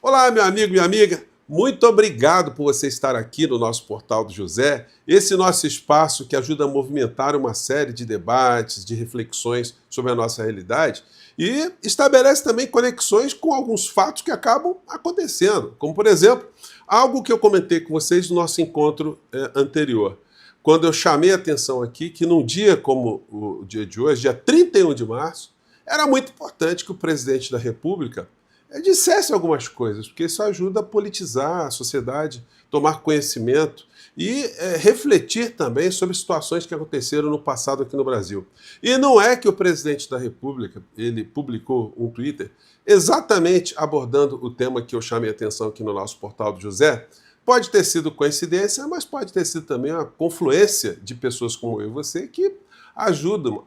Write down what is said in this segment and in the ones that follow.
Olá, meu amigo, minha amiga. Muito obrigado por você estar aqui no nosso Portal do José, esse nosso espaço que ajuda a movimentar uma série de debates, de reflexões sobre a nossa realidade e estabelece também conexões com alguns fatos que acabam acontecendo, como, por exemplo, algo que eu comentei com vocês no nosso encontro anterior, quando eu chamei a atenção aqui que num dia como o dia de hoje, dia 31 de março, era muito importante que o presidente da República dissesse algumas coisas, porque isso ajuda a politizar a sociedade, tomar conhecimento e refletir também sobre situações que aconteceram no passado aqui no Brasil. E não é que o presidente da República, ele publicou um Twitter exatamente abordando o tema que eu chamei a atenção aqui no nosso Portal do José. Pode ter sido coincidência, mas pode ter sido também uma confluência de pessoas como eu e você que ajudam,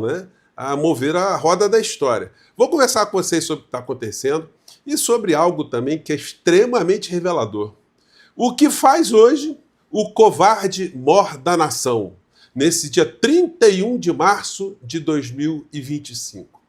né, a mover a roda da história. Vou conversar com vocês sobre o que está acontecendo e sobre algo também que é extremamente revelador. O que faz hoje o covarde mor da nação, nesse dia 31 de março de 2025?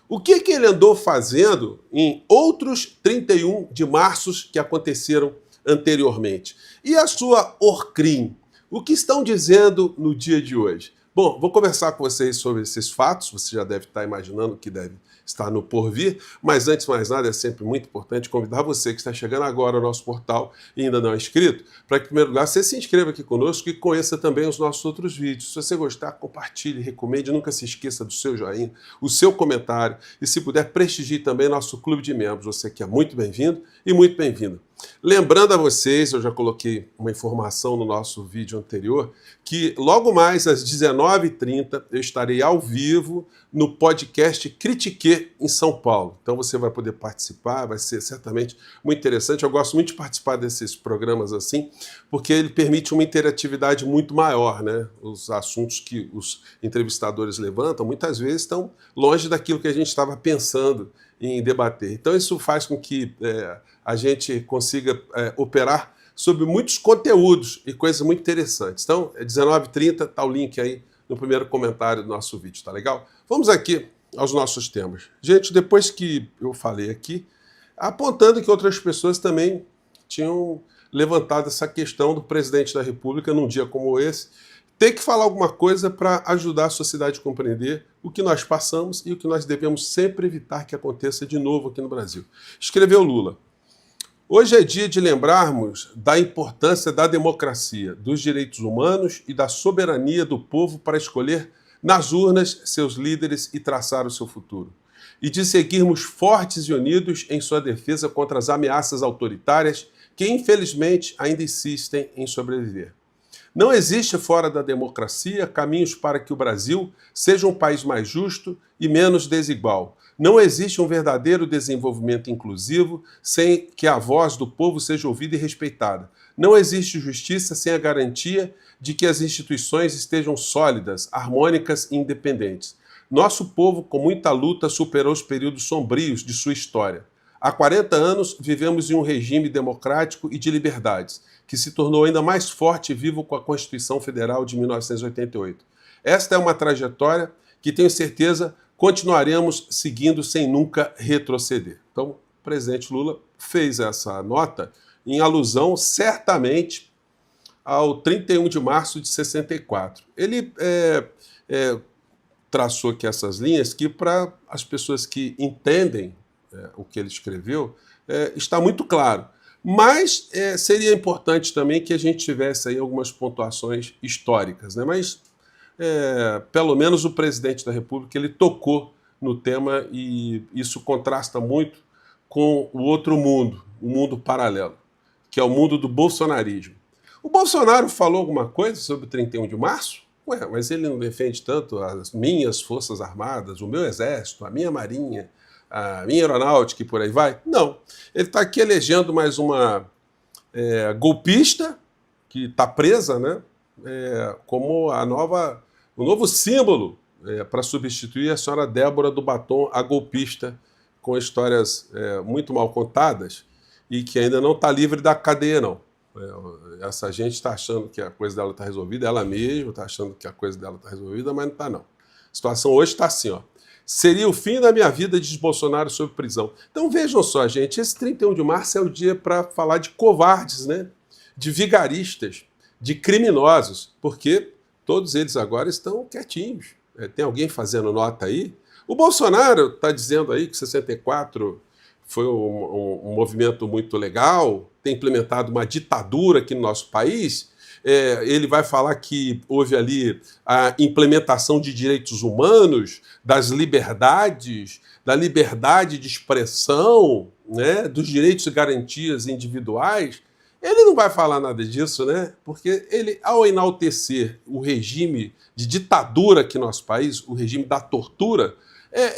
O que ele andou fazendo em outros 31 de marços que aconteceram anteriormente? E a sua Orcrim? O que estão dizendo no dia de hoje? Bom, vou conversar com vocês sobre esses fatos, você já deve estar imaginando que deve estar no porvir, mas antes de mais nada é sempre muito importante convidar você que está chegando agora ao nosso portal e ainda não é inscrito, para que, em primeiro lugar, você se inscreva aqui conosco e conheça também os nossos outros vídeos. Se você gostar, compartilhe, recomende, nunca se esqueça do seu joinha, o seu comentário e, se puder, prestigie também nosso clube de membros. Você que é muito bem-vindo e muito bem-vinda. Lembrando a vocês, eu já coloquei uma informação no nosso vídeo anterior, que logo mais às 19h30 eu estarei ao vivo no podcast Critique em São Paulo. Então você vai poder participar, vai ser certamente muito interessante. Eu gosto muito de participar desses programas assim, porque ele permite uma interatividade muito maior, né? Os assuntos que os entrevistadores levantam muitas vezes estão longe daquilo que a gente estava pensando em debater. Então isso faz com que a gente consiga operar sobre muitos conteúdos e coisas muito interessantes. Então, é 19h30, tá o link aí no primeiro comentário do nosso vídeo, tá legal? Vamos aqui aos nossos temas. Gente, depois que eu falei aqui, apontando que outras pessoas também tinham levantado essa questão do presidente da República num dia como esse, ter que falar alguma coisa para ajudar a sociedade a compreender o que nós passamos e o que nós devemos sempre evitar que aconteça de novo aqui no Brasil. Escreveu Lula. Hoje é dia de lembrarmos da importância da democracia, dos direitos humanos e da soberania do povo para escolher nas urnas seus líderes e traçar o seu futuro. E de seguirmos fortes e unidos em sua defesa contra as ameaças autoritárias que, infelizmente, ainda insistem em sobreviver. Não existe fora da democracia caminhos para que o Brasil seja um país mais justo e menos desigual. Não existe um verdadeiro desenvolvimento inclusivo sem que a voz do povo seja ouvida e respeitada. Não existe justiça sem a garantia de que as instituições estejam sólidas, harmônicas e independentes. Nosso povo, com muita luta, superou os períodos sombrios de sua história. Há 40 anos, vivemos em um regime democrático e de liberdades, que se tornou ainda mais forte e vivo com a Constituição Federal de 1988. Esta é uma trajetória que, tenho certeza, continuaremos seguindo sem nunca retroceder. Então, o presidente Lula fez essa nota em alusão, certamente, ao 31 de março de 64. Ele traçou aqui essas linhas que, para as pessoas que entendem o que ele escreveu, está muito claro. Mas seria importante também que a gente tivesse aí algumas pontuações históricas, né? Mas pelo menos o presidente da República ele tocou no tema e isso contrasta muito com o outro mundo, o mundo paralelo, que é o mundo do bolsonarismo. O Bolsonaro falou alguma coisa sobre o 31 de março? Ué, mas ele não defende tanto as minhas forças armadas, o meu exército, a minha marinha, a minha aeronáutica e por aí vai? Não. Ele está aqui elegendo mais uma golpista que está presa, né? Como o novo símbolo para substituir a senhora Débora do Batom, a golpista, com histórias muito mal contadas e que ainda não está livre da cadeia, não. Essa gente está achando que a coisa dela está resolvida, ela mesma está achando que a coisa dela está resolvida, mas não está, não. A situação hoje está assim, ó. Seria o fim da minha vida, diz Bolsonaro sob prisão. Então vejam só, gente, esse 31 de março é o dia para falar de covardes, né? De vigaristas, de criminosos, porque todos eles agora estão quietinhos. Tem alguém fazendo nota aí? O Bolsonaro está dizendo aí que 64 foi um movimento muito legal, tem implementado uma ditadura aqui no nosso país. Ele vai falar que houve ali a implementação de direitos humanos, das liberdades, da liberdade de expressão, né, dos direitos e garantias individuais. Ele não vai falar nada disso, né? Porque ele, ao enaltecer o regime de ditadura aqui no nosso país, o regime da tortura,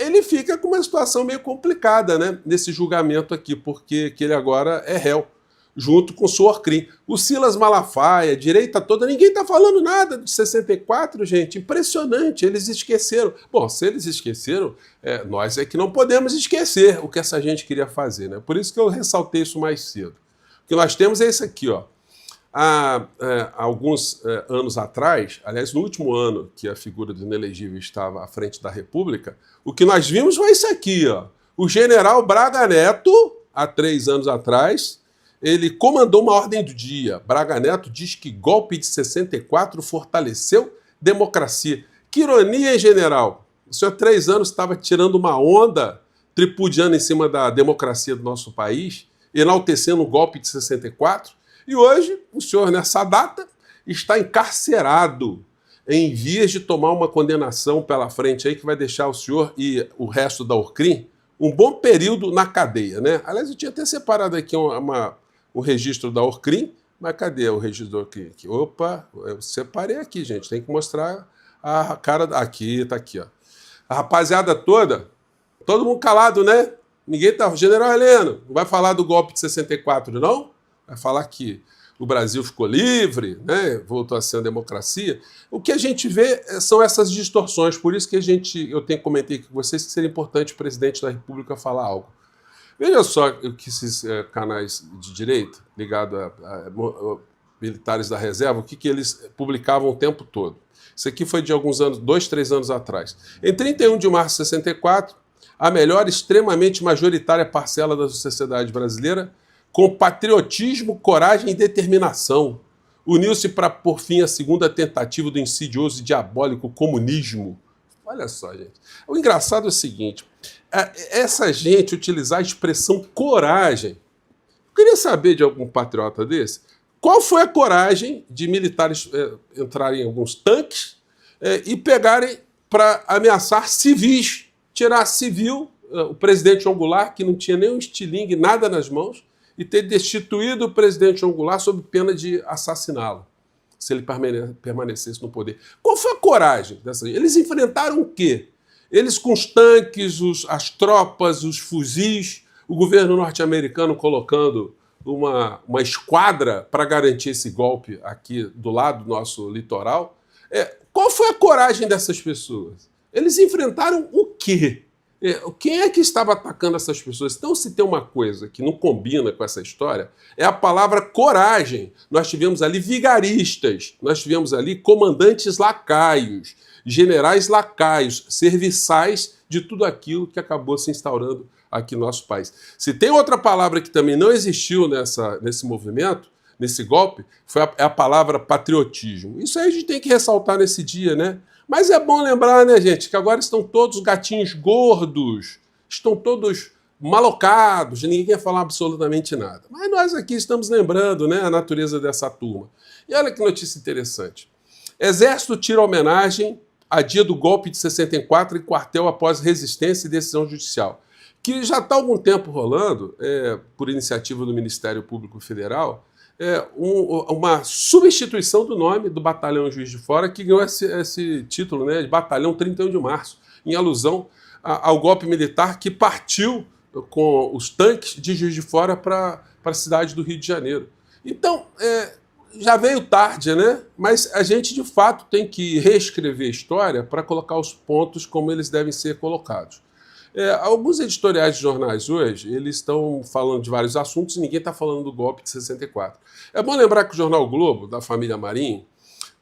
ele fica com uma situação meio complicada, né, nesse julgamento aqui, porque que ele agora é réu, junto com o Sorcrim. O Silas Malafaia, a direita toda, ninguém está falando nada de 64, gente. Impressionante, eles esqueceram. Bom, se eles esqueceram, nós é que não podemos esquecer o que essa gente queria fazer, né? Por isso que eu ressaltei isso mais cedo. O que nós temos é isso aqui, ó. Há alguns anos atrás, aliás, no último ano que a figura do inelegível estava à frente da República, o que nós vimos foi isso aqui, ó. O general Braga Neto, há 3 anos atrás, ele comandou uma ordem do dia. Braga Neto diz que golpe de 64 fortaleceu democracia. Que ironia, hein, general? O senhor há 3 anos estava tirando uma onda, tripudiando em cima da democracia do nosso país, enaltecendo o golpe de 64, e hoje o senhor, nessa data, está encarcerado, em vias de tomar uma condenação pela frente aí que vai deixar o senhor e o resto da Orcrim um bom período na cadeia, né? Aliás, eu tinha até separado aqui o registro da Orcrim, mas cadê o registro da Orcrim? Opa, eu separei aqui, gente, tem que mostrar a cara... Aqui, tá aqui, ó. A rapaziada toda, todo mundo calado, né? Ninguém tá... General Heleno, não vai falar do golpe de 64, não? Vai falar que o Brasil ficou livre, né? Voltou a ser uma democracia. O que a gente vê são essas distorções, por isso que eu comentei com vocês que seria importante o presidente da República falar algo. Veja só o que esses canais de direita, ligados a militares da reserva, o que eles publicavam o tempo todo. Isso aqui foi de alguns anos, 2, 3 anos atrás. Em 31 de março de 64, a melhor extremamente majoritária parcela da sociedade brasileira, com patriotismo, coragem e determinação, uniu-se para pôr fim à segunda tentativa do insidioso e diabólico comunismo. Olha só, gente. O engraçado é o seguinte, essa gente utilizar a expressão coragem. Eu queria saber de algum patriota desse, qual foi a coragem de militares entrarem em alguns tanques e pegarem para ameaçar civis, tirar civil, o presidente João Goulart, que não tinha nem um estilingue, nada nas mãos, e ter destituído o presidente João Goulart sob pena de assassiná-lo, se ele permanecesse no poder. Qual foi a coragem dessa gente? Eles enfrentaram o quê? Eles com os tanques, as tropas, os fuzis, o governo norte-americano colocando uma esquadra para garantir esse golpe aqui do lado do nosso litoral. Qual foi a coragem dessas pessoas? Eles enfrentaram o quê? Quem é que estava atacando essas pessoas? Então, se tem uma coisa que não combina com essa história, é a palavra coragem. Nós tivemos ali vigaristas, nós tivemos ali comandantes lacaios, generais lacaios, serviçais de tudo aquilo que acabou se instaurando aqui no nosso país. Se tem outra palavra que também não existiu nesse movimento, nesse golpe, foi a palavra patriotismo. Isso aí a gente tem que ressaltar nesse dia, né? Mas é bom lembrar, né, gente, que agora estão todos gatinhos gordos, estão todos malocados, ninguém quer falar absolutamente nada. Mas nós aqui estamos lembrando, né, a natureza dessa turma. E olha que notícia interessante. Exército tira homenagem a dia do golpe de 64 em quartel após resistência e decisão judicial, que já está há algum tempo rolando, por iniciativa do Ministério Público Federal, uma substituição do nome do Batalhão Juiz de Fora, que ganhou esse título, né, de Batalhão 31 de Março, em alusão ao golpe militar que partiu com os tanques de Juiz de Fora para a cidade do Rio de Janeiro. Então, já veio tarde, né? Mas a gente, de fato, tem que reescrever a história para colocar os pontos como eles devem ser colocados. Alguns editoriais de jornais hoje, eles estão falando de vários assuntos e ninguém está falando do golpe de 64. É bom lembrar que o jornal Globo, da família Marinho,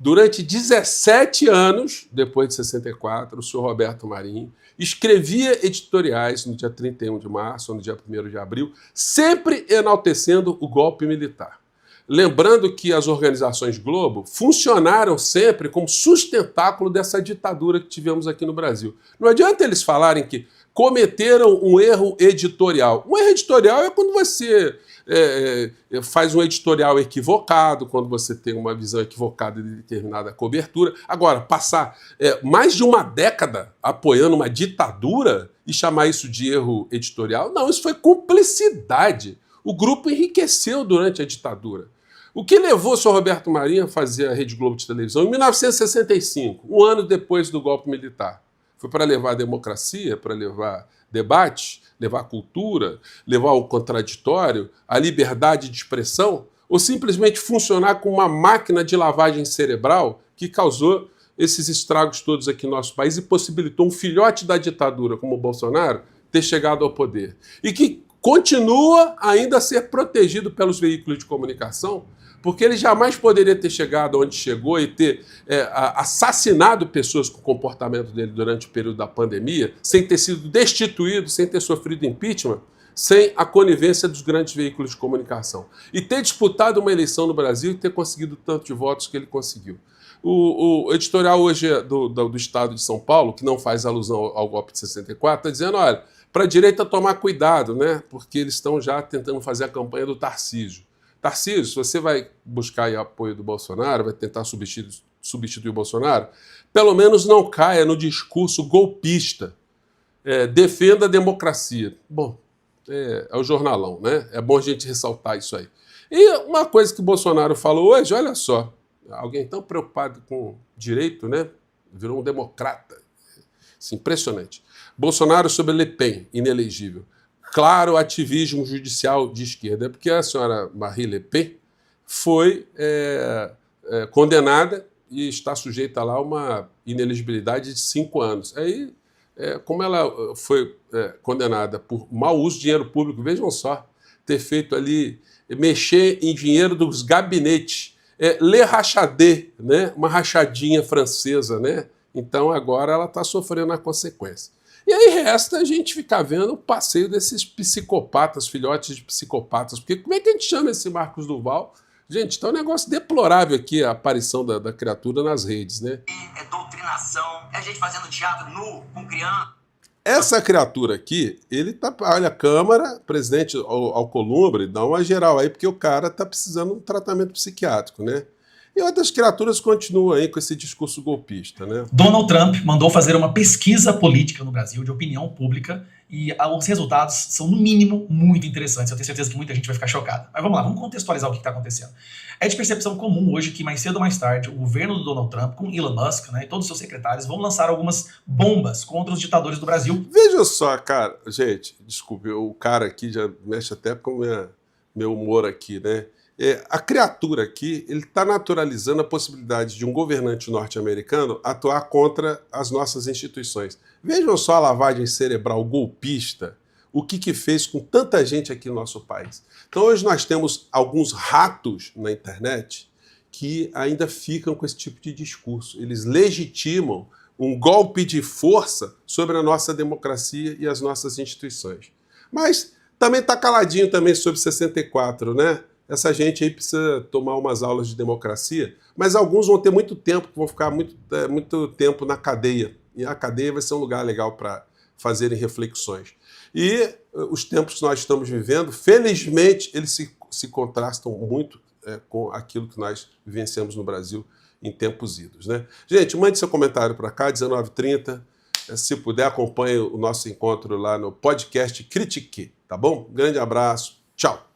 Durante 17 anos, depois de 64, o senhor Roberto Marinho escrevia editoriais no dia 31 de março, no dia 1º de abril, sempre enaltecendo o golpe militar. Lembrando que as organizações Globo funcionaram sempre como sustentáculo dessa ditadura que tivemos aqui no Brasil. Não adianta eles falarem que cometeram um erro editorial. Um erro editorial é quando você faz um editorial equivocado, quando você tem uma visão equivocada de determinada cobertura. Agora, passar mais de uma década apoiando uma ditadura e chamar isso de erro editorial, não, isso foi cumplicidade. O grupo enriqueceu durante a ditadura. O que levou o senhor Roberto Marinho a fazer a Rede Globo de televisão em 1965, um ano depois do golpe militar? Foi para levar a democracia, para levar debate, levar a cultura, levar o contraditório, a liberdade de expressão, ou simplesmente funcionar como uma máquina de lavagem cerebral que causou esses estragos todos aqui no nosso país e possibilitou um filhote da ditadura como o Bolsonaro ter chegado ao poder? E que continua ainda a ser protegido pelos veículos de comunicação, porque ele jamais poderia ter chegado onde chegou e ter assassinado pessoas com o comportamento dele durante o período da pandemia, sem ter sido destituído, sem ter sofrido impeachment, sem a conivência dos grandes veículos de comunicação. E ter disputado uma eleição no Brasil e ter conseguido tanto de votos que ele conseguiu. O editorial hoje do Estado de São Paulo, que não faz alusão ao golpe de 64, está dizendo, olha, para a direita tomar cuidado, né? Porque eles estão já tentando fazer a campanha do Tarcísio. Tarcísio, se você vai buscar aí apoio do Bolsonaro, vai tentar substituir o Bolsonaro, pelo menos não caia no discurso golpista. Defenda a democracia. Bom, é o jornalão, né? É bom a gente ressaltar isso aí. E uma coisa que o Bolsonaro falou hoje, olha só, alguém tão preocupado com direito, né? Virou um democrata. Assim, impressionante. Bolsonaro sobre Le Pen, inelegível. Claro, ativismo judicial de esquerda, porque a senhora Marine Le Pen foi condenada e está sujeita lá a uma inelegibilidade de 5 anos. Aí, como ela foi condenada por mau uso de dinheiro público, vejam só, ter feito ali, mexer em dinheiro dos gabinetes, le rachadé, né? Uma rachadinha francesa, né? Então agora ela está sofrendo a consequência. E aí resta a gente ficar vendo o passeio desses psicopatas, filhotes de psicopatas, porque como é que a gente chama esse Marcos Duval? Gente, está um negócio deplorável aqui a aparição da criatura nas redes, né? É doutrinação, é gente fazendo teatro nu, com criança. Essa criatura aqui, ele tá, olha, a Câmara, presidente Alcolumbre, dá uma geral aí, porque o cara tá precisando de um tratamento psiquiátrico, né? E outras criaturas continuam aí com esse discurso golpista, né? Donald Trump mandou fazer uma pesquisa política no Brasil, de opinião pública, e os resultados são, no mínimo, muito interessantes. Eu tenho certeza que muita gente vai ficar chocada. Mas vamos lá, vamos contextualizar o que está acontecendo. É de percepção comum hoje que, mais cedo ou mais tarde, o governo do Donald Trump, com Elon Musk, né, e todos os seus secretários, vão lançar algumas bombas contra os ditadores do Brasil. Veja só, cara, gente, desculpe, o cara aqui já mexe até com meu humor aqui, né? A criatura aqui, ele está naturalizando a possibilidade de um governante norte-americano atuar contra as nossas instituições. Vejam só a lavagem cerebral golpista, o que fez com tanta gente aqui no nosso país. Então hoje nós temos alguns ratos na internet que ainda ficam com esse tipo de discurso. Eles legitimam um golpe de força sobre a nossa democracia e as nossas instituições. Mas também está caladinho também sobre 64, né? Essa gente aí precisa tomar umas aulas de democracia, mas alguns vão ter muito tempo, vão ficar muito tempo na cadeia. E a cadeia vai ser um lugar legal para fazerem reflexões. E os tempos que nós estamos vivendo, felizmente, eles se contrastam muito com aquilo que nós vivenciamos no Brasil em tempos idos, né? Gente, mande seu comentário para cá, 19h30. Se puder, acompanhe o nosso encontro lá no podcast Critique, tá bom? Grande abraço, tchau!